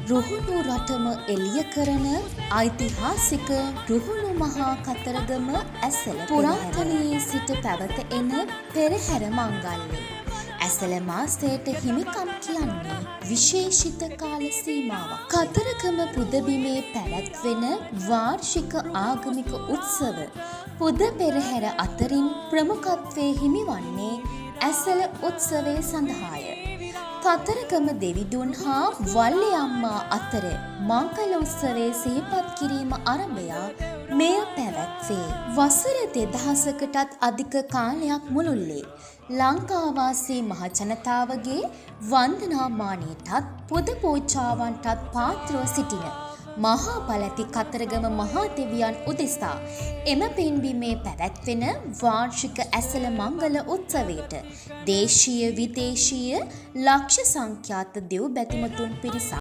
රුහුණු රටම එළිය කරන ඓතිහාසික රුහුණු මහා කතරගම ඇසළ පුරාතනයේ සිට පැවත එන පෙරහැර මංගල්‍යය. ඇසළ මාසයට හිමිකම් කියන්නේ විශේෂිත කාල සීමාවක්. කතරගම පුදබිමේ පැවැත්වෙන වාර්ෂික ආගමික උත්සව පුද පෙරහැර අතරින් ප්‍රමුඛත්වයේ හිමිවන්නේ ඇසළ උත්සවය සඳහාය. කතරගම දෙවිඳුන් හා වල්ලි අම්මා අතර මංගල උත්සවයේ සිහිපත් කිරීම අරඹයා මෙය පැවැත්වේ. වසර 2000කටත් අධික කාලයක් මුළුල්ලේ ලංකාවාසී මහජනතාවගේ වන්දනාමානයටත් පුද පූජාවන්ටත් පාත්‍රව සිටින මහා බලැති කතරගම මහා දෙවියන් උදෙසා එම පින්බිමේ පැවැත්වෙන වාර්ෂික ඇසළ මංගල උත්සවයට දේශීය විදේශීය ලක්ෂ සංඛ්‍යාත දෙව් බැතිමතුන් පිරිසක්